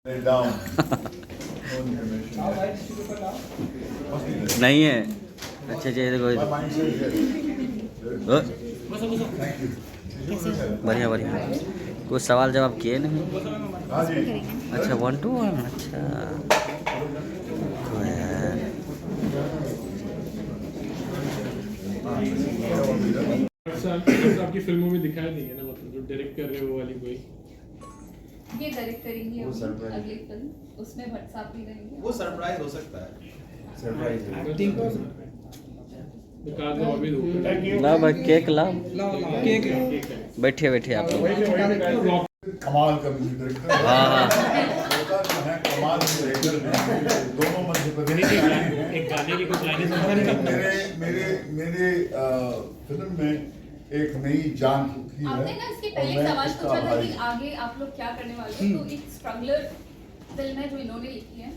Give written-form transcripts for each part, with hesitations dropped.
नहीं है। अच्छा अच्छा देखो बढ़िया बढ़िया। कुछ सवाल जवाब किए नहीं? अच्छा 1-to-1। अच्छा तो यार आपकी फिल्मों में दिखाई देंगे ना, मतलब जो डायरेक्ट कर रहे हो वो वाली कोई ये डायरेक्ट करेंगे अगली फिल्म, उसमें भट्ट साहब भी रहेंगे। वो सरप्राइज हो सकता है। सरप्राइज ला भाई केक ला। केक बैठिए बैठिए आप लोग। कमाल का म्यूजिक डायरेक्टर हाँ है, कमाल डायरेक्टर है, दोनों मध्य प्रदेश के हैं। एक गाने की कुछ लाइनें मेरे मेरे मेरे फिल्म में एक नई जान फूकी है। आपने ना इसके पहले सवाल पूछा था कि आगे आप लोग क्या करने वाले हो, तो एक स्ट्रगलर फिल्म है जो इन्होंने लिखी है,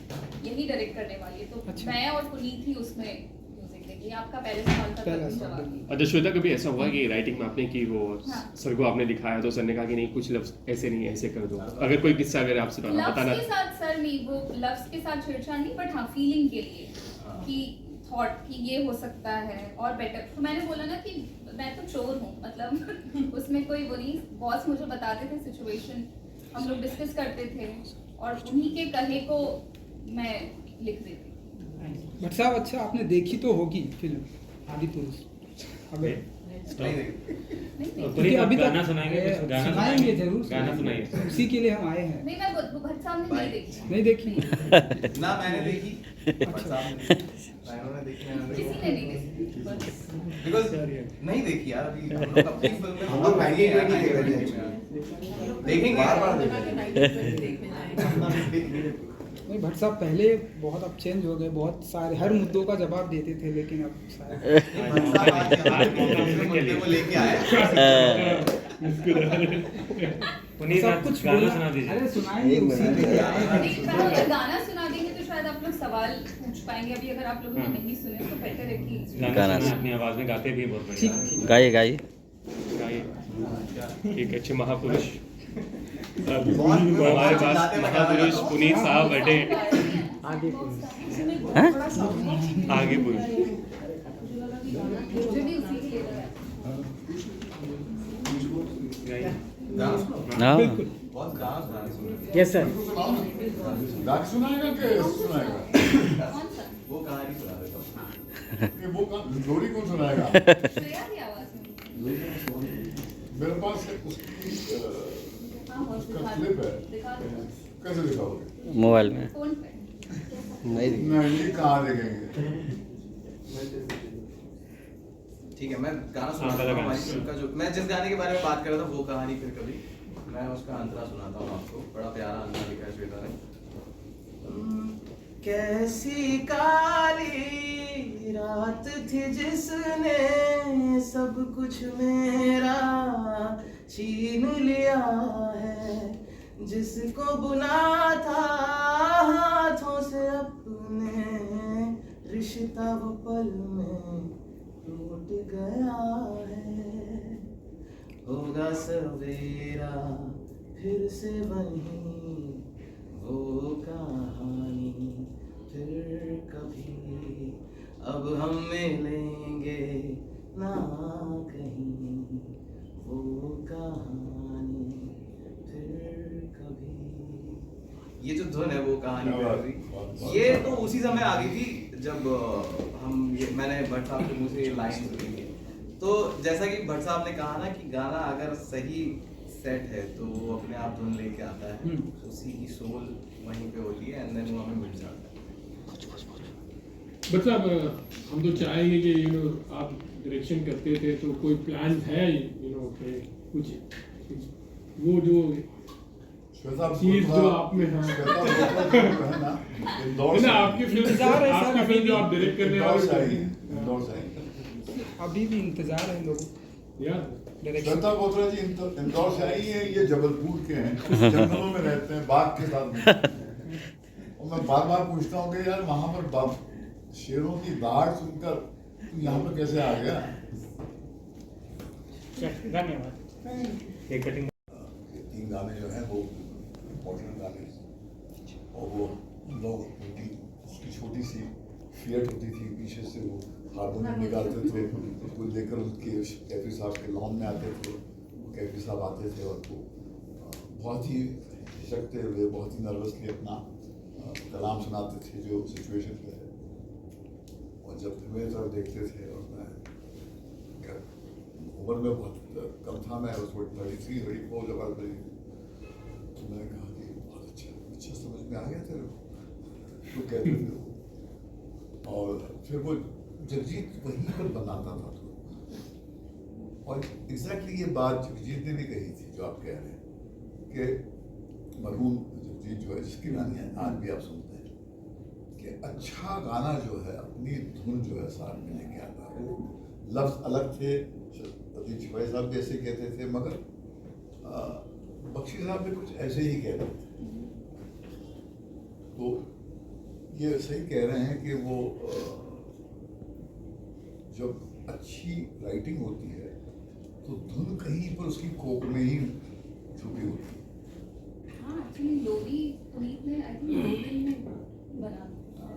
यही डायरेक्ट करने वाली है। तो मैं और पुनीत ही उसमें म्यूजिक देंगे। ये आपका पहले सवाल का जवाब। अच्छा श्वेता, कभी ऐसा हुआ कि राइटिंग में आपने की वो हाँ। सर को आपने दिखाया तो सर ने कहा कि नहीं कुछ लफ्ज ऐसे नहीं ऐसे कर दो, अगर कोई किस्सा अगर आप सुनाना लफ्ज बताना। के साथ सर नहीं, वो लफ्ज के साथ छेड़छाड़ नहीं, बट हाँ फीलिंग के लिए कि थॉट कि ये हो सकता है और बेटर। तो मैंने बोला ना कि मैं तो चोर हूँ, मतलब उसमें कोई वो नहीं। बॉस मुझे बताते थे सिचुएशन, हम लोग डिस्कस करते थे और उन्हीं के कहे को मैं लिख देती। भट्ट साहब, अच्छा आपने देखी तो होगी फिल्म आदिपुरुष? अबे क्योंकि अभी तक गाना सुनाएंगे, कुछ गाना सुनाएंगे जरूर, गाना सुनाइए। उसी के लिए हम आए हैं। नहीं, मैं भट्ट साहब ने नहीं देखी। नहीं देखी? ना मैंने देखी, मैंने देखी, किसी ने नहीं देखी बिकॉज़ नहीं देखी यार। अभी हम लोग अपनी फिल्म में बहुत महंगी है यार, देखेंगे बार-बार नहीं, भट्ट साहब पहले बहुत अब चेंज हो गए, बहुत सारे हर मुद्दों का जवाब देते थे, लेकिन अब शायद मुद्दे को लेके आए। पुनीत सब कुछ गाना बोलना। सुना दीजिए। अरे सुनाएंगे, उसी के लिए आए हैं। नहीं, मैं अगर गाना सुना देंगे तो शायद आप लोग सवाल पूछ पाएंगे। अभी अगर आप लोगों ने नहीं सुने तो बेटर है कि गाना गाना सुना, अपनी आवाज में गाते भी बहुत बढ़िया। ठीक गाइए गाइए। एक अच्छे महापुरुष हमारे पास महापुरुष पुनीत साहब बैठे आगे पुरुष। मुझे भी उसी के लिए गाना सुनो, हाँ बहुत गाना सुनो। Yes sir. गाने सुनाएगा कि सुनाएगा? कौन सा वो कहानी सुना देता हूँ। ये वो जोड़ी कौन सुनाएगा? श्रेया की आवाज में। मेरे पास उसकी हाँ, बहुत उसका दिखा क्लिप दो, है। दिखा दो कैसे दिखाओगे? मोबाइल में फोन पे। नहीं, ये कहाँ देखेंगे? ठीक है, मैं गाना सुनाता हूँ हमारी फिल्म का। जो मैं जिस गाने के बारे में बात कर रहा था वो कहानी फिर कभी मैं उसका अंतरा सुनाता हूँ आपको। बड़ा प्यारा अंतरा लिखा है श्वेता ने। कैसी काली रात थी जिसने सब कुछ मेरा छीन लिया है, जिसको बुना था हाथों से अपने, रिश्ता वो पल में टूट गया है। होगा सवेरा फिर से वहीं वो कहानी, फिर कभी अब हम मिलेंगे ना कहीं, वो कहानी फिर कभी। ये जो धुन है वो कहानी फिर कभी, ये तो उसी समय आ गई थी जब मैंने भट्ट साहब के मुंह से ये लाइन सुनी थी। तो जैसा कि भट्ट साहब ने कहा ना कि गाना अगर सही सेट है तो वो अपने आप धुन लेके आता है, उसी की सोल वहीं पे होती है एंड देन वो हमें मिल जाता है। मतलब हम तो चाहेंगे कि आप डायरेक्शन करते थे तो कोई प्लान है कुछ वो जो चीज जो आप में है ना, इंदौर से आपकी फिल्म इंतजार है सर, आपकी फिल्म जो आप डायरेक्ट करने इंदौर से आई वाले है, इंदौर से आई। अभी भी इंतजार है लोगों को यार डायरेक्शन। श्वेता बोतरा जी इंदौर से आई है, ये जबलपुर के हैं, जंगलों में रहते हैं, बाघ के साथ में। और मैं बार बार पूछता हूँ कि यार वहाँ पर शेरों की दहाड़ सुनकर तू यहाँ पर कैसे आ गया? धन्यवाद। एक कटिंग ये 3 गाने जो हैं वो इम्पोर्टेंट गाने हैं। फियट होती थी, पीछे से वो हारमोनियम निकालते थे, वो लेकर उनके कैफी साहब के लॉन में आते थे। कैफी साहब आते थे और वो बहुत ही हिचकते हुए, बहुत ही नर्वसली अपना कलाम सुनाते थे जो सिचुएशन पे है। और जब मेरे तरफ देखते थे, और मैं उम्र में बहुत कम था, मैं उस वक्त 33 34 जब आज मेरी, तो मैंने कहा कि बहुत अच्छा समझ में आ गया तेरे को, तो कहते थे वो। और फिर वो जगजीत वहीं पर बनाता था तो, और एग्जैक्टली ये बात जगजीत ने भी कही थी जो आप कह रहे हैं कि मरहूम जगजीत जो है, जिसकी गाने आज भी आप सुनते हैं, कि अच्छा गाना जो है अपनी धुन जो है साथ में लेके आता है। वो लफ्ज़ अलग थे, अतीक शिवाई साहब भी ऐसे कहते थे, मगर बख्शी साहब भी कुछ ऐसे ही कह रहे थे। तो ये सही कह रहे हैं कि वो जब अच्छी राइटिंग होती है तो धुन कहीं पर उसकी कोक में ही छुपी होती है। हाँ, एक्चुअली लोरी पुनीत ने आई थिंक 2 दिन में बना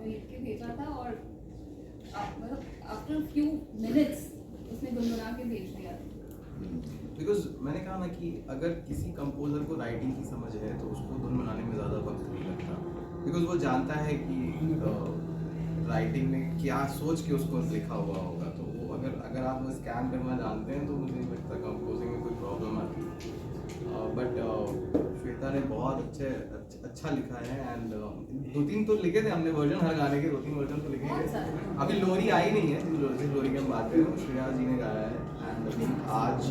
लिख के भेजा था, और मतलब आफ्टर फ्यू मिनट्स उसने गुनगुना के भेज दिया। बिकॉज मैंने कहा ना कि अगर किसी कंपोजर को राइटिंग की समझ है तो उसको धुन बनाने में ज़्यादा वक्त नहीं लगता, बिकॉज वो जानता है कि राइटिंग में क्या सोच के उसको लिखा हुआ होगा। तो वो अगर आप वो स्कैन करना जानते हैं तो मुझे नहीं लगता कंपोजिंग में कोई प्रॉब्लम आती है। बट श्वेता ने बहुत अच्छा लिखा है, एंड 2-3 तो लिखे थे हमने वर्जन, हर गाने के 2-3 वर्जन तो लिखे हैं। अभी लोरी आई नहीं है, जिस लोरी की हम बात करें वो श्रेया जी ने गाया है, एंड आज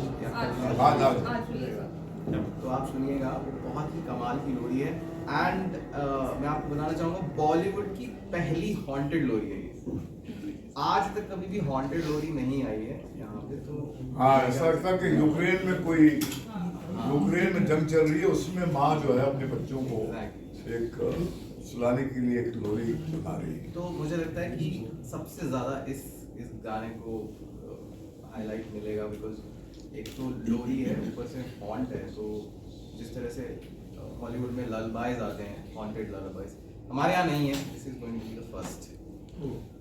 तो आप सुनिएगा, बहुत ही कमाल की लोरी है। एंड मैं आपको बताना चाहूँगा बॉलीवुड की पहली हॉन्टेड लोरी है ये। आज तक कभी भी हॉन्टेड लोरी नहीं आई है यहाँ पे। तो हाँ, ऐसा लगता है कि यूक्रेन में कोई यूक्रेन में जंग चल रही है, उसमें माँ जो है अपने बच्चों को एक सुलाने के लिए एक लोरी बना रही है। तो मुझे लगता है कि सबसे ज़्यादा इस गाने को हाईलाइट मिलेगा, बिकॉज एक तो लोरी है, ऊपर से हॉन्ट है। तो जिस तरह से हॉलीवुड में ललबाइज आते हैं, हॉन्टेड ललबाइज, हमारे यहाँ नहीं है। This is going to be the first.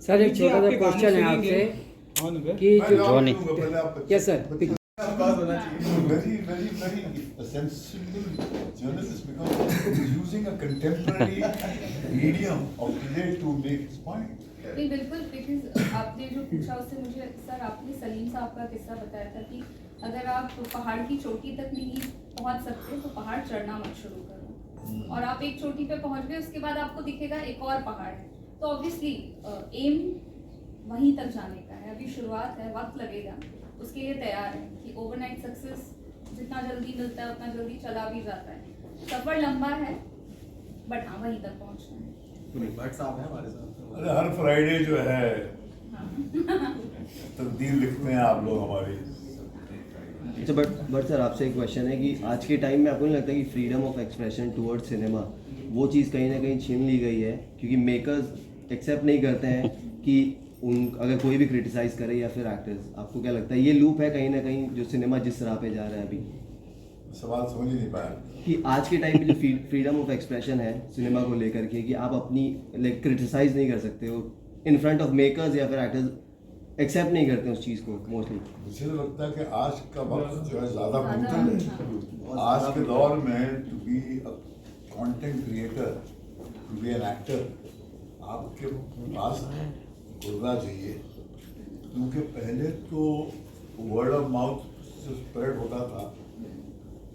Sir एक छोटा सा क्वेश्चन है आपसे कि Johnny, yes sir, very sensible journalist, because he's using a contemporary medium of today to make his point. नहीं बिल्कुल, बिकॉज आपने जो पूछा उससे मुझे सर, आपने सलीम साहब का किस्सा बताया था कि अगर आप पहाड़ की चोटी तक नहीं पहुंच सकते तो पहाड़ चढ़ना मत शुरू करो, और आप एक चोटी पे पहुंच गए उसके बाद आपको दिखेगा एक और पहाड़ है। तो ऑब्वियसली एम वहीं तक जाने का है, अभी शुरुआत है, वक्त लगेगा, उसके लिए तैयार है कि ओवरनाइट सक्सेस जितना जल्दी मिलता है उतना जल्दी चला भी जाता है। सफर लंबा है, बट हाँ वहीं तक पहुंचना है। भट्ट साहब हैं हमारे साथ। अरे हर फ्राइडे जो है हाँ। तकदीर लिखते हैं आप लोग हमारी। अच्छा बट सर आपसे एक क्वेश्चन है कि आज के टाइम में आपको नहीं लगता कि freedom of expression towards cinema वो चीज़ कहीं ना कहीं छीन ली गई है, क्योंकि मेकर्स एक्सेप्ट नहीं करते हैं कि उन अगर कोई भी क्रिटिसाइज़ करे या फिर एक्टर्स, आपको क्या लगता है ये लूप है कहीं ना कहीं जो सिनेमा जिस राह पे जा रहा है अभी? सवाल समझ ही नहीं पाया कि आज के टाइम पे जो फ्रीडम ऑफ एक्सप्रेशन है सिनेमा को लेकर के, कि आप अपनी लाइक क्रिटिसाइज़ नहीं कर सकते हो इन फ्रंट ऑफ मेकर्स या फिर एक्टर्स एक्सेप्ट नहीं करते उस चीज़ को मोस्टली। मुझे तो लगता है कि आज का वक्त जो है ज़्यादा मुमकिन है। आज के दौर में to be a content creator, to be an actor, आपके पास गुर्दा चाहिए, क्योंकि पहले तो वर्ड ऑफ माउथ से स्प्रेड होता था,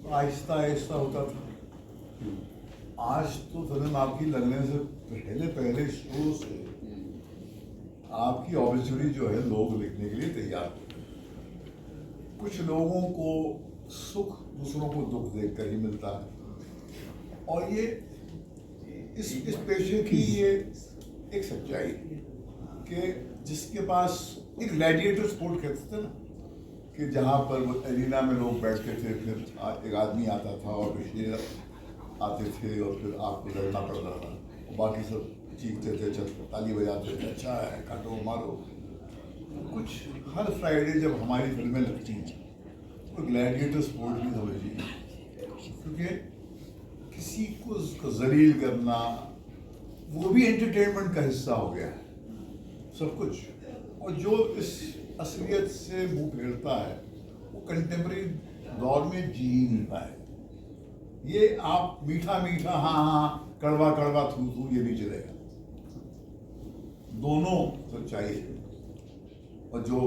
तो आहिस्ता आहिस्ता होता था। आज तो फिल्म आपकी लगने से पहले शो से आपकी ऑब्वियसली जो है लोग लिखने के लिए तैयार होते हैं। कुछ लोगों को सुख दूसरों को दुख देखकर ही मिलता है, और ये इस पेशे की ये एक सच्चाई कि जिसके पास एक ग्लैडिएटर स्पोर्ट कहते थे ना, कि जहाँ पर वो एरिना में लोग बैठते थे, फिर एक आदमी आता था और शेर आते थे और फिर आपको लड़ना पड़ता था, और बाकी सब चीखते थे, ताली बजाते थे, अच्छा है काटो मारो। कुछ हर फ्राइडे जब हमारी फिल्में लगती हैं तो ग्लैडिएटर स्पोर्ट भी समझिए, क्योंकि किसी को उसको जलील करना वो भी एंटरटेनमेंट का हिस्सा हो गया है। सब कुछ, और जो इस असलियत से मुंह फेरता है वो कंटेम्प्रेरी दौर में जी ही नहीं पाए। ये आप मीठा मीठा हाँ हाँ कड़वा कड़वा थू थू ये नहीं चलेगा। दोनों सच्चाई है, और जो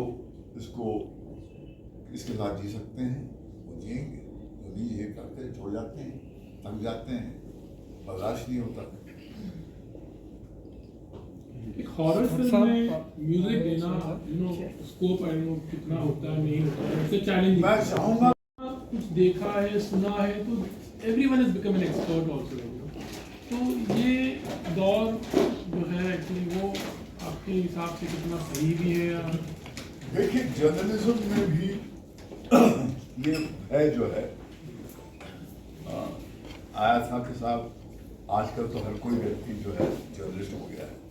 इसके साथ जी सकते हैं वो जिएंगे, जो नहीं जी करते छोड़ जाते हैं, थक जाते हैं, बर्दाश्त नहीं होता। एक हॉरर फिल्म में म्यूजिक देना स्कोप आई नो कितना होता है नहीं होता है, इट्स अ चैलेंज। मैं चाहूँगा कुछ देखा है सुना है तो everyone has become an expert also, तो ये दौर जो है एक्चुअली वो आपके हिसाब से कितना सही भी है? या देखिए जर्नलिज्म में भी ये है जो है आया था कि साहब आजकल तो हर कोई व्यक्ति जो है जर्नलिस्ट हो गया है,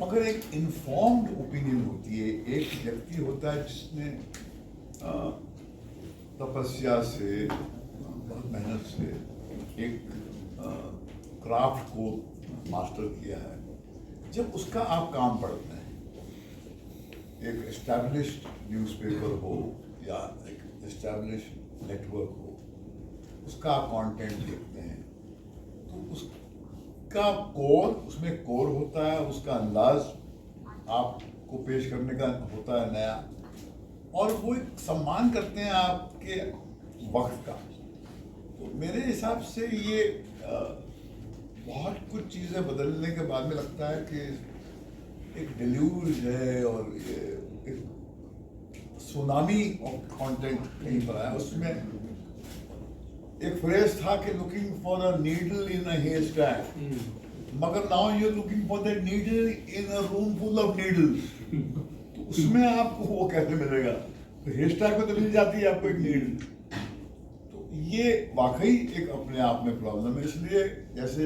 मगर एक इन्फॉर्म्ड ओपिनियन होती है। एक व्यक्ति होता है जिसने तपस्या से बहुत मेहनत से एक क्राफ्ट को मास्टर किया है। जब उसका आप काम पढ़ते हैं, एक एस्टैब्लिश्ड न्यूज़पेपर हो या एक एस्टैब्लिश्ड नेटवर्क हो, उसका आप कंटेंट देखते हैं तो उसका कोर, उसमें कोर होता है, उसका अंदाज आपको पेश करने का होता है नया, और वो एक सम्मान करते हैं आपके वक्त का। तो मेरे हिसाब से ये बहुत कुछ चीज़ें बदलने के बाद में लगता है कि एक डिल्यूज है और ये एक सुनामी ऑफ कंटेंट कहीं पर आया। उसमें एक फ्रेज था कि looking for a needle in a haystack, मगर now you are looking for that needle in a room full of needles. तो उसमें आपको वो कैसे मिलेगा? तो हेयर स्टैक में तो मिल जाती है आपको एक नीडल। तो ये वाकई एक अपने आप में प्रॉब्लम है। इसलिए जैसे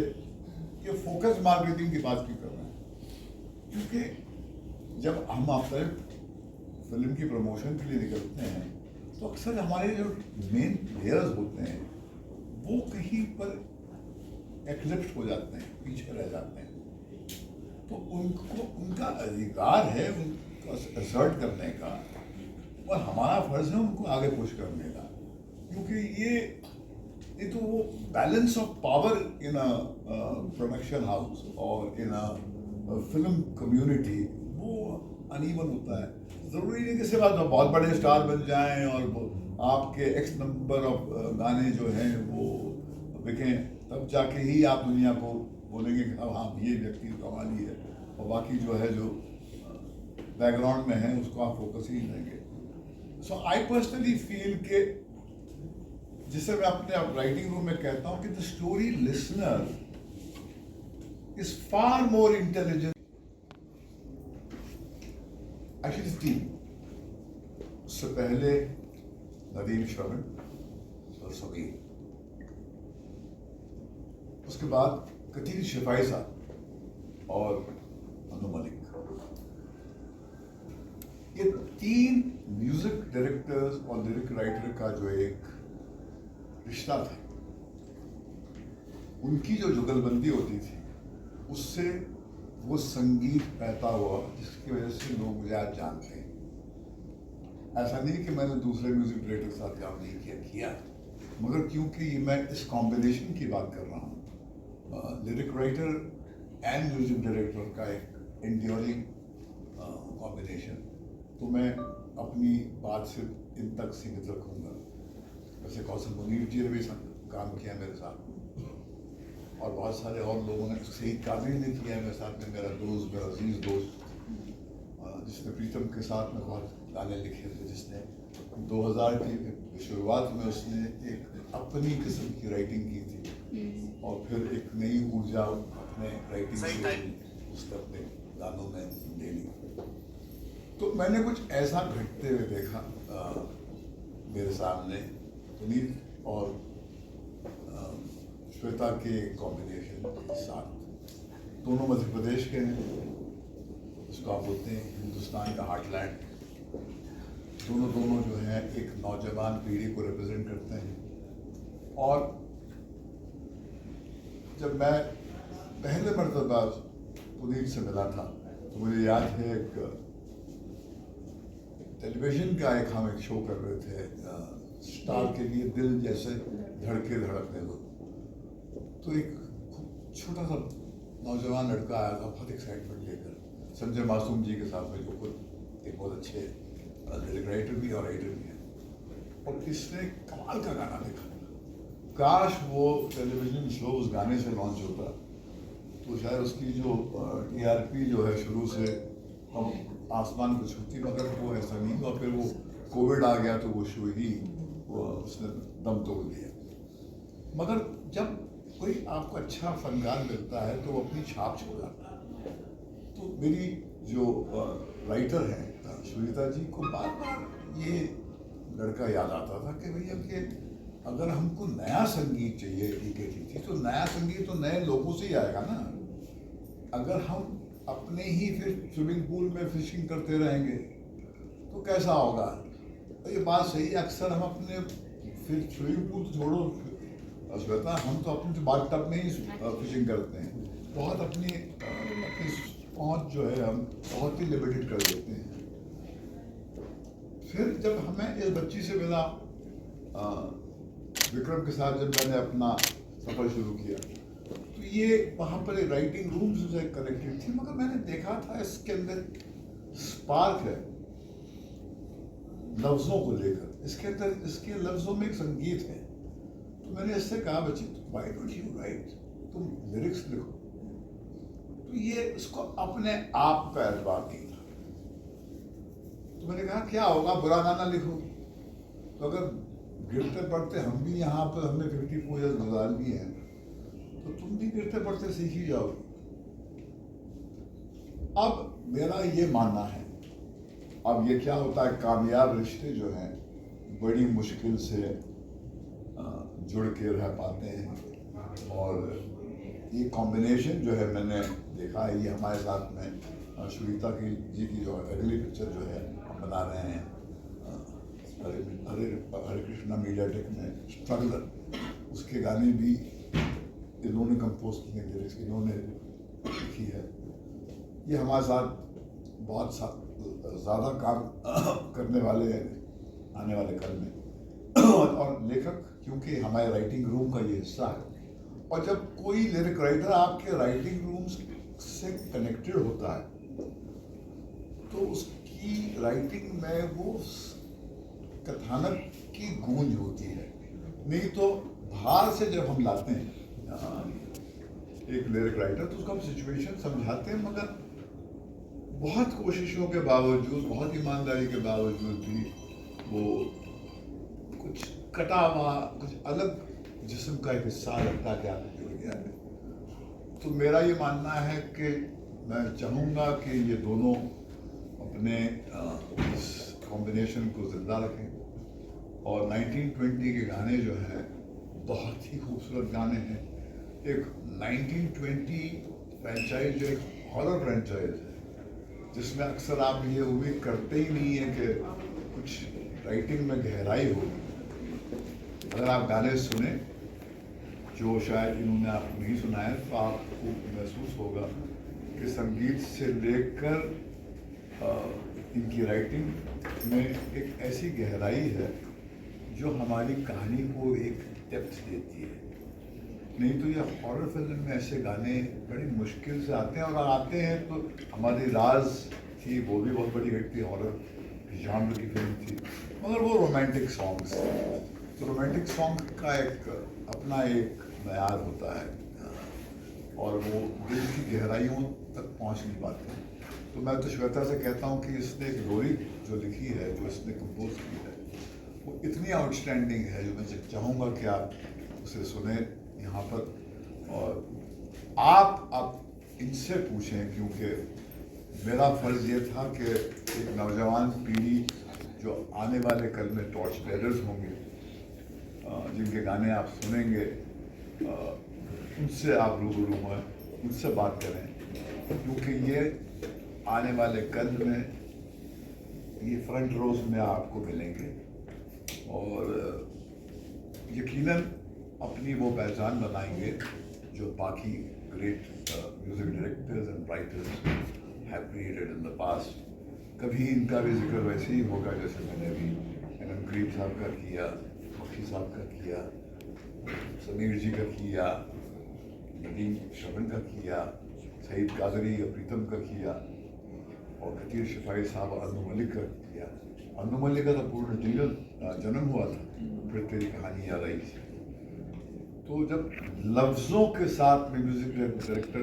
ये फोकस मार्केटिंग की बात क्यों कर रहे हैं, क्योंकि जब हम अपने फिल्म की प्रमोशन के लिए निकलते हैं तो अक्सर हमारे जो मेन प्लेयर्स होते हैं वो कहीं पर एक्लिप्ट हो जाते हैं, पीछे रह जाते हैं। तो उनको उनका अधिकार है उनको असर्ट करने का, और हमारा फर्ज है उनको आगे पुश करने का, क्योंकि ये तो वो balance of power in a production house और इन अ फिल्म कम्युनिटी वो अनइवन होता है। ज़रूरी नहीं कि सिर्फ आप बहुत बड़े स्टार बन जाएं और आपके एक्स नंबर ऑफ गाने जो हैं वो बिकें, तब जाके ही आप दुनिया को बोलेंगे कि अब हाँ ये व्यक्ति कमाली है, और बाकी जो है जो बैकग्राउंड में है उसको आप फोकस ही नहीं देंगे। सो आई पर्सनली फील के, जिसे मैं अपने राइटिंग रूम में कहता हूँ कि the story listener is far more intelligent actually team. उससे पहले नदीम श्रवण और समीर, उसके बाद कतील शिफाई साहब और अनु मलिक। ये तीन म्यूजिक डायरेक्टर्स और लिरिक राइटर का जो एक रिश्ता था, उनकी जो जुगलबंदी होती थी उससे वो संगीत पैदा हुआ जिसकी वजह से लोग मुझे आज जानते हैं। ऐसा नहीं कि मैंने दूसरे म्यूजिक डायरेक्टर के साथ काम नहीं किया, मगर क्योंकि मैं इस कॉम्बिनेशन की बात कर रहा हूँ, lyric writer and music director का एक एंड्योरिंग कॉम्बिनेशन, तो मैं अपनी बात सिर्फ इन तक सीमित रखूँगा। वैसे कौशल मुनीर जी ने भी काम किया मेरे साथ, और बहुत सारे और लोगों ने, सईद कादरी ने किया मेरे साथ में, मेरा दोस्त, मेरा अजीज दोस्त, जिसने प्रीतम के साथ में बहुत गाने लिखे थे, जिसने 2000 की शुरुआत में उसने एक अपनी किस्म की राइटिंग की थी, और फिर एक नई ऊर्जा अपने राइटिंग से उसने अपने गानों में ले ली। तो मैंने कुछ ऐसा घटते हुए देखा मेरे सामने, पुनीत और श्वेता के कॉम्बिनेशन के साथ। दोनों मध्य प्रदेश के हैं, इसको आप बोलते हैं हिंदुस्तान का हार्टलैंड। दोनों जो हैं एक नौजवान पीढ़ी को रिप्रेजेंट करते हैं। और जब मैं पहले मर्तबा पुनीत से मिला था तो मुझे याद है एक टेलीविजन का हम एक शो कर रहे थे स्टार के लिए, दिल जैसे धड़के धड़कने दो। तो एक छोटा सा नौजवान लड़का आया था बहुत एक्साइटमेंट लेकर, संजय मासूम जी के साथ में, जो खुद एक बहुत अच्छे राइटर भी और राइटर भी है। और इसने कमाल का गाना लिखा। काश वो टेलीविजन शो उस गाने से लॉन्च होता तो शायद उसकी जो TRP जो है शुरू से हम आसमान को छूती, मगर वो ऐसा नहीं हुआ। फिर वो कोविड आ गया तो वो शो ही उसने दम तोड़ दिया। मगर जब कोई आपको अच्छा फनकार मिलता है तो वो अपनी छाप छोड़ाता है। तो मेरी जो राइटर हैं श्वेता जी को बार बार ये लड़का याद आता था कि भैया कि अगर हमको नया संगीत चाहिए थी तो नया संगीत तो नए लोगों से ही आएगा ना। अगर हम अपने ही फिर स्विमिंग पूल में फिशिंग करते रहेंगे तो कैसा होगा। तो ये बात सही है, अक्सर हम अपने फिर स्विमिंग पूल छोड़ो श्वेता, हम तो अपने बाथ टब में ही फिशिंग करते हैं। बहुत अपनी पहुंच जो है हम बहुत ही लिमिटेड कर देते हैं। फिर जब हमें इस बच्ची से मिला विक्रम के साथ, जब मैंने अपना सफर शुरू किया तो ये वहाँ पर एक राइटिंग रूम से कनेक्टेड थी, मगर मैंने देखा था इसके अंदर स्पार्क है लफ्ज़ों को लेकर। इसके अंदर इसके लफ्ज़ों में एक संगीत है। तो मैंने इससे कहा बच्ची व्हाई डोंट यू राइट, तुम लिरिक्स लिखो। तो ये इसको अपने आप का एतबार नहीं था। तो मैंने कहा क्या होगा, बुरा गाना लिखो। तो अगर गिरते पढ़ते हम भी यहाँ पर हमने 54 ईयर्स गुजार लिए हैं तो तुम भी गिरते पढ़ते सीख ही जाओगे। अब मेरा ये मानना है, अब ये क्या होता है, कामयाब रिश्ते जो हैं बड़ी मुश्किल से जुड़ के रह पाते हैं। और ये कॉम्बिनेशन जो है मैंने देखा है, ये हमारे साथ में श्वेता जी की जो अगली पिक्चर जो है हम बना रहे हैं हरे कृष्णा मीडियाटेक में स्ट्रगलर, उसके गाने भी इन्होंने कंपोज किए हैं, लिरिक्स इन्होंने लिखी है। ये हमारे साथ बहुत ज़्यादा काम करने वाले हैं आने वाले कल में। और लेखक क्योंकि हमारे राइटिंग रूम का ये हिस्सा है, और जब कोई लिरिक राइटर आपके राइटिंग रूम से कनेक्टेड होता है तो उसकी राइटिंग में वो कथानक की गूंज होती है। नहीं तो बाहर से जब हम लाते हैं एक लिरिक राइटर तो उसको हम सिचुएशन समझाते हैं, मगर बहुत कोशिशों के बावजूद, बहुत ईमानदारी के बावजूद भी वो कुछ कटा हुआ, कुछ अलग जिस्म का एक हिस्सा लगता है कि आपको जुड़ गया है। तो मेरा ये मानना है कि मैं चाहूँगा कि ये दोनों अपने इस कॉम्बिनेशन को जिंदा रखें। और 1920 के गाने जो हैं बहुत ही खूबसूरत गाने हैं। एक 1920 फ्रेंचाइज जो एक हॉरर फ्रेंचाइज है, जिसमें अक्सर आप ये उम्मीद करते ही नहीं है कि कुछ राइटिंग में गहराई होगी। अगर आप गाने सुने जो शायद इन्होंने आपको नहीं सुना है तो आपको महसूस होगा कि संगीत से लेकर इनकी राइटिंग में एक ऐसी गहराई है जो हमारी कहानी को एक डेप्थ देती है। नहीं तो ये हॉरर फिल्म में ऐसे गाने बड़ी मुश्किल से आते हैं, और आते हैं तो हमारी राज थी, वो भी बहुत बड़ी हिट थी, हॉरर जॉनर की फिल्म थी, मगर वो रोमांटिक सॉन्ग्स थे। तो रोमांटिक सॉन्ग का एक अपना एक मयार होता है और वो दिल की गहराइयों तक पहुंच नहीं पाते। तो मैं तो श्वेता से कहता हूँ कि इसने एक लोरी जो लिखी है, जो इसने कंपोज की है, वो इतनी आउटस्टैंडिंग है, जो मैं चाहूँगा कि आप उसे सुने यहाँ पर। और आप इनसे पूछें, क्योंकि मेरा फ़र्ज़ ये था कि एक नौजवान पीढ़ी जो आने वाले कल में टॉर्च बेयरर्स होंगे, जिनके गाने आप सुनेंगे, उनसे आप रूबरू हुए, उनसे बात करें, क्योंकि ये आने वाले कल में ये फ्रंट रोज में आपको मिलेंगे और यकीनन अपनी वो पहचान बनाएंगे जो बाकी great music directors and writers have created in the past. कभी इनका भी जिक्र वैसे ही होगा जैसे मैंने अभी एनएम करीम साहब का किया, बख्शी साहब का किया, समीर जी का किया, नदीम श्रवण का किया, सईद कादरी प्रीतम का किया, और खतीर शफाई साहब अन्नू मलिक का किया। अन्नू मलिक का तो पूर्ण डिजिटल जन्म हुआ था, फिर तेरी कहानी याद आई थी। तो जब लफ्ज़ों के साथ में म्यूज़िक डायरेक्टर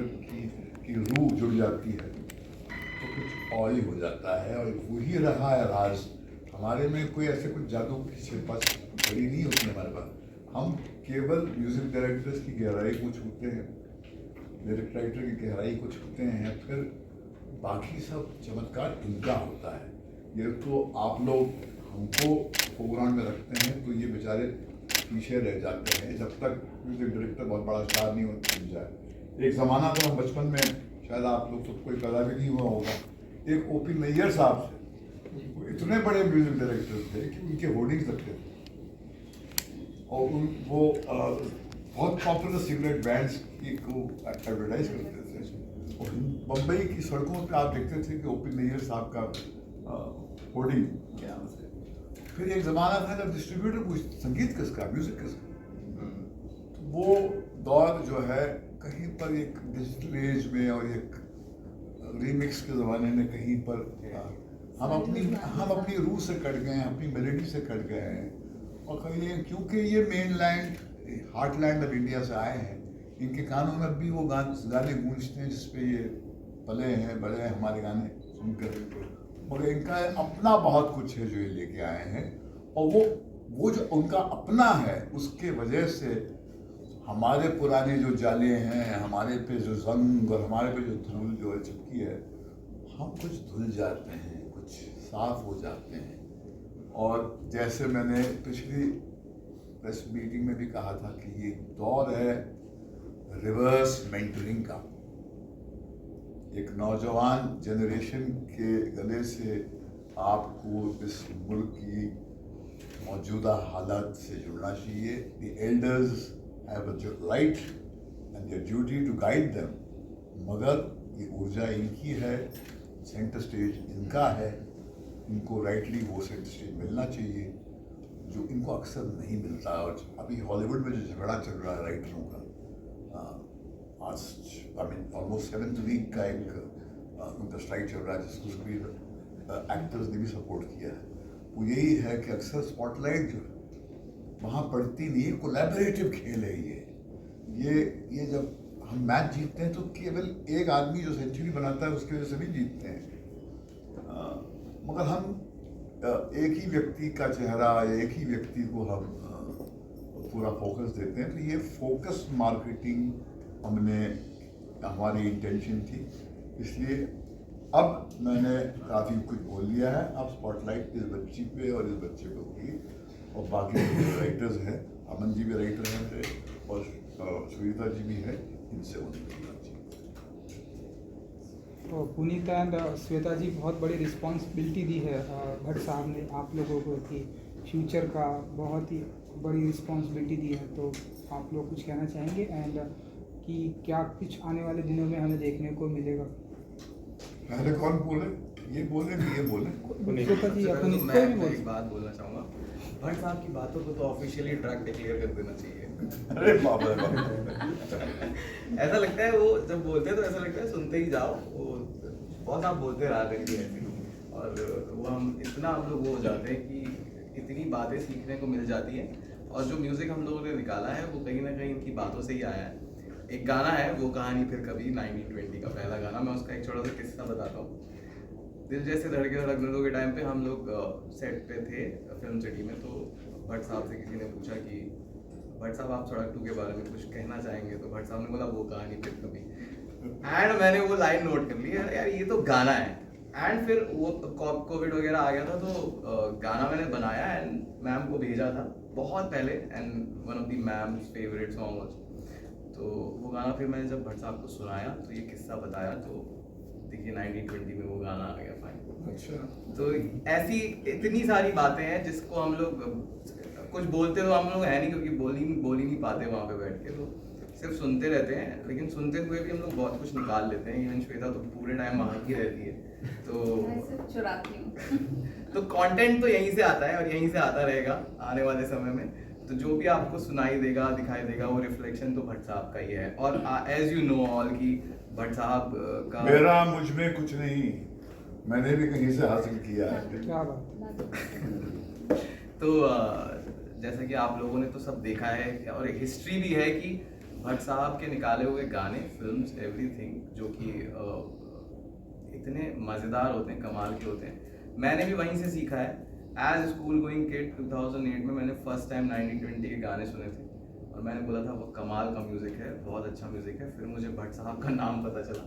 की रूह जुड़ जाती है तो कुछ और ही हो जाता है, और वही रहा है राज। हमारे में कोई ऐसे कुछ जादू की छिपास खड़ी नहीं होती हमारे पास। हम केवल म्यूज़िक डायरेक्टर्स की गहराई को छूते हैं, लिरिक राइटर की गहराई को छूते हैं, फिर बाकी सब चमत्कार इनका होता है। ये तो आप लोग हमको फोरग्राउंड में रखते हैं तो ये बेचारे पीछे रह जाते हैं जब तक म्यूजिक डायरेक्टर बहुत बड़ा स्टार नहीं बन जाए। एक ज़माना तो हम बचपन में, शायद आप लोग सबको पैदा भी नहीं हुआ होगा, एक ओपी नैयर साहब थे, वो इतने बड़े म्यूजिक डायरेक्टर थे कि उनके होर्डिंग्स लगते थे, और वो बहुत पॉपुलर सिगरेट ब्रांड्स की को एडवर्टाइज करते थे। और बम्बई की सड़कों पे आप देखते थे कि ओपी नैयर साहब का होर्डिंग क्या। फिर एक ज़माना था जब डिस्ट्रीब्यूटर पूछते संगीत किसका, म्यूज़िक किसका। तो वो दौर जो है कहीं पर एक डिजिटल एज में और एक रीमिक्स के ज़माने में कहीं पर हम अपनी रूह से कट गए हैं, अपनी मेलोडी से कट गए हैं। और कहीं क्योंकि ये main land heartland of India से आए हैं, इनके कानों में भी वो गाने गूंजते हैं जिसपे ये पले हैं बड़े हैं हमारे गाने सुनकर। मगर इनका अपना बहुत कुछ है जो ये लेके आए हैं, और वो जो उनका अपना है उसके वजह से हमारे पुराने जो जाले हैं, हमारे पे जो जंग और हमारे पे जो धूल जो चिपकी है, हम कुछ धुल जाते हैं, कुछ साफ हो जाते हैं। और जैसे मैंने पिछली प्रेस मीटिंग में भी कहा था कि ये दौर है रिवर्स मेंटरिंग का। एक नौजवान जनरेशन के गले से आपको इस मुल्क की मौजूदा हालात से जुड़ना चाहिए। The elders have a right and their duty to guide them, मगर ये ऊर्जा इनकी है, सेंटर स्टेज इनका है, इनको राइटली वो सेंटर स्टेज मिलना चाहिए जो इनको अक्सर नहीं मिलता। और अभी हॉलीवुड में जो झगड़ा चल रहा है राइटरों का, ऑलमोस्ट 7th वीक का एक उनका स्ट्राइक चल रहा है जिसको भी एक्टर्स ने भी सपोर्ट किया है। वो यही है कि अक्सर स्पॉटलाइट जो वहाँ पड़ती नहीं है, कोलैबोरेटिव खेल है ये जब हम मैच जीतते हैं तो केवल एक आदमी जो सेंचुरी बनाता है उसकी वजह से नहीं जीतते हैं, मगर हम एक ही व्यक्ति का चेहरा, एक ही व्यक्ति को हम पूरा फोकस देते हैं। तो ये फोकस मार्केटिंग हमारी इंटेंशन थी, इसलिए अब मैंने काफ़ी कुछ बोल लिया है। अब स्पॉटलाइट इस बच्ची पे और इस बच्चे पे होगी, और बाकी जो राइटर्स हैं, अमन जी भी राइटर हैं मेरे, और सुनीता जी भी है, इनसे उनकी तो पुनीता एंड श्वेता जी बहुत बड़ी रिस्पॉन्सिबिलिटी दी है भट्ट साहब ने आप लोगों को कि फ्यूचर का बहुत ही बड़ी रिस्पॉन्सिबिलिटी दी है। तो आप लोग कुछ कहना चाहेंगे एंड कि क्या कुछ आने वाले दिनों में हमें देखने को मिलेगा? पहले कौन बोले, ये बोले कि ये बोले? श्वेता जी अपनी मैं एक बात बोलना चाहूँगा, भट्ट साहब की बातों को तो ऑफिशियली ट्रैक डिक्लेयर कर देना चाहिए। अरे बाप रे बाप। ऐसा लगता है वो जब बोलते हैं तो ऐसा लगता है सुनते ही जाओ, वो बहुत आप बोलते रहा करिए ऐसे, और वो हम इतना हम लोग वो हो जाते हैं कि इतनी बातें सीखने को मिल जाती हैं। और जो म्यूज़िक हम लोगों ने निकाला है वो कहीं ना कहीं इनकी बातों से ही आया है। एक गाना है वो कहानी फिर कभी 1920 का पहला गाना, मैं उसका एक छोटा सा किस्सा बताता हूँ। दिल जैसे धड़के और रगने दो के टाइम पे हम लोग सेट पे थे फिल्म सिटी में, तो भट्ट साहब से किसी ने पूछा कि भट्ट साहब आप सड़क 2 के बारे में कुछ कहना चाहेंगे, तो भट्ट साहब ने बोला वो कहानी फिर कभी, एंड मैंने वो लाइन नोट कर ली यार ये तो गाना है। एंड फिर वो कोविड वगैरह आ गया था तो गाना मैंने बनाया एंड मैम को भेजा था बहुत पहले, and one of the ma'am's favourite song was. तो वो गाना फिर मैंने जब भट्ट साहब को सुनाया तो ये किस्सा बताया, तो देखिए 1920 में वो गाना आ गया फाइनल। अच्छा, तो ऐसी इतनी सारी बातें हैं जिसको हम लोग कुछ बोलते तो हम लोग है नहीं, क्योंकि बोल ही नहीं पाते वहाँ पे बैठ के, तो सिर्फ सुनते रहते हैं, लेकिन सुनते हुए भी हम लोग बहुत कुछ निकाल लेते हैं। इवन श्वेता तो पूरे टाइम वहाँ की रहती है, तो मैं सिर्फ चुराती हूँ। तो कंटेंट तो यहीं से आता है और यहीं से आता रहेगा आने वाले समय में। तो जो भी आपको सुनाई देगा, दिखाई देगा, वो रिफ्लेक्शन तो भट्ट साहब का ही है। और एज यू नो ऑल की भट्ट साहब का मेरा मुझ में कुछ नहीं, मैंने भी कहीं से हासिल किया है। क्या बात है। तो जैसा कि आप लोगों ने तो सब देखा है, और एक हिस्ट्री भी है कि भट्ट साहब के निकाले हुए गाने, फिल्म्स, एवरीथिंग जो कि इतने मज़ेदार होते हैं, कमाल के होते हैं। मैंने भी वहीं से सीखा है। एज स्कूल गोइंग किड 2008 में मैंने फर्स्ट टाइम 1920 के गाने सुने थे और मैंने बोला था वो कमाल का म्यूज़िक है, बहुत अच्छा म्यूज़िक है। फिर मुझे भट्ट साहब का नाम पता चला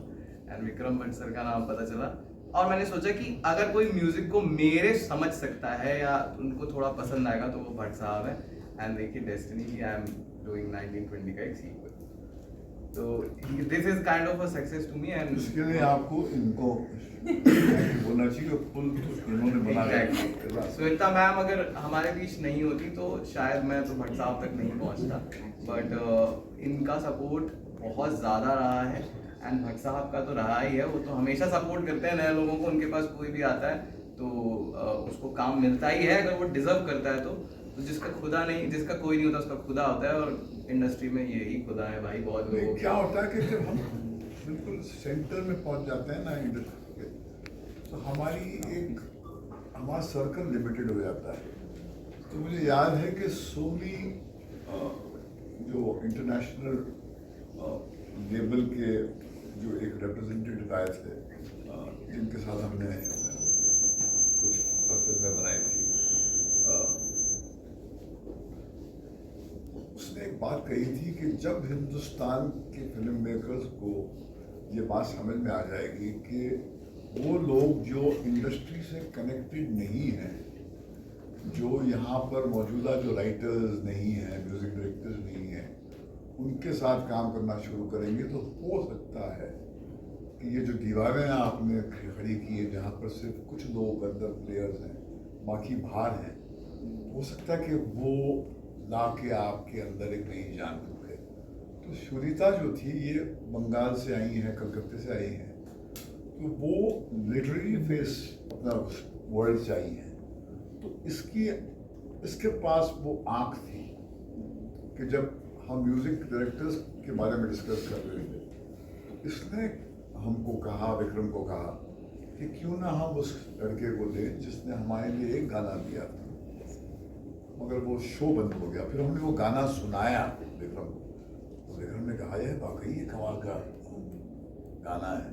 एंड विक्रम भट्ट सर का नाम पता चला, और मैंने सोचा कि अगर कोई म्यूज़िक को मेरे समझ सकता है या उनको थोड़ा पसंद आएगा तो वो भट्ट साहब है। एंड देखिए डेस्टिनी की आई एम डूइंग 1920 का एक सीक्वल, तो this is kind of a success to me. And इसके लिए आपको इनको बोलना चाहिए कि पुल इन्होंने बनाया। श्वेता मैम अगर हमारे बीच नहीं होती तो शायद मैं तो भट्ट साहब तक नहीं पहुंचता, बट इनका सपोर्ट बहुत ज़्यादा रहा है एंड भट्ट साहब का तो रहा ही है। वो तो हमेशा सपोर्ट करते हैं नए लोगों को, उनके पास कोई भी आता है तो उसको काम मिलता ही है अगर वो डिजर्व करता है तो जिसका खुदा नहीं, जिसका कोई नहीं होता उसका खुदा होता है, और इंडस्ट्री में यही खुदा है भाई बहुत लोगों क्या होता है कि जब हम बिल्कुल सेंटर में पहुंच जाते हैं ना इंडस्ट्री के, तो हमारा सर्कल लिमिटेड हो जाता है। तो मुझे याद है कि सोनी जो इंटरनेशनल लेवल के जो एक रिप्रेजेंटेटिव आए थे, जिनके साथ हमने कुछ फिल्में बनाई थी, उसने एक बात कही थी कि जब हिंदुस्तान के फिल्म मेकर्स को ये बात समझ में आ जाएगी कि वो लोग जो इंडस्ट्री से कनेक्टेड नहीं हैं, जो यहाँ पर मौजूदा जो राइटर्स नहीं हैं, म्यूज़िक डायरेक्टर्स नहीं हैं, उनके साथ काम करना शुरू करेंगे, तो हो सकता है कि ये जो दीवारें आपने खड़ी की है जहाँ पर सिर्फ कुछ लोग अंदर प्लेयर्स हैं, बाकी बाहर हैं, हो सकता है कि वो ला के आपके अंदर एक नई जान फूके। तो सुनीता जो थी ये बंगाल से आई हैं, कलकत्ते से आई हैं, तो वो लिटरेरी फेस अपना वर्ल्ड से आई हैं। तो इसके पास वो आँख थी कि जब हम म्यूज़िक डायरेक्टर्स के बारे में डिस्कस कर रहे थे तो इसने हमको कहा, विक्रम को कहा कि क्यों ना हम उस लड़के को लें जिसने हमारे लिए एक गाना दिया था, मगर वो शो बंद हो गया। फिर हमने वो गाना सुनाया विक्रम को, तो विक्रम ने कहा यह वाकई ये कमाल का गाना है,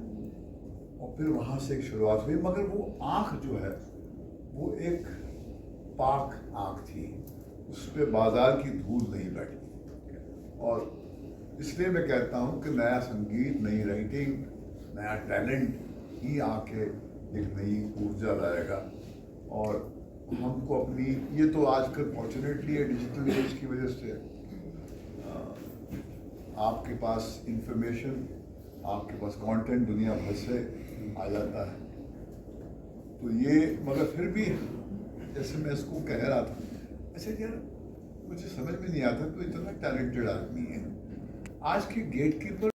और फिर वहाँ से एक शुरुआत हुई। मगर वो आँख जो है वो एक पाक आँख थी, उस पर बाजार की धूल नहीं बैठी। और इसलिए मैं कहता हूँ कि नया संगीत, नई राइटिंग, नया टैलेंट ही आके एक नई ऊर्जा लाएगा। और हमको अपनी, ये तो आजकल फॉर्चुनेटली है डिजिटल एज की वजह से आपके पास इंफॉर्मेशन, आपके पास कंटेंट दुनिया भर से आ जाता है। तो ये, मगर फिर भी जैसे मैं इसको कह रहा था, अच्छा यार मुझे समझ में नहीं आता, तो इतना टैलेंटेड आदमी है, आज के गेट कीपर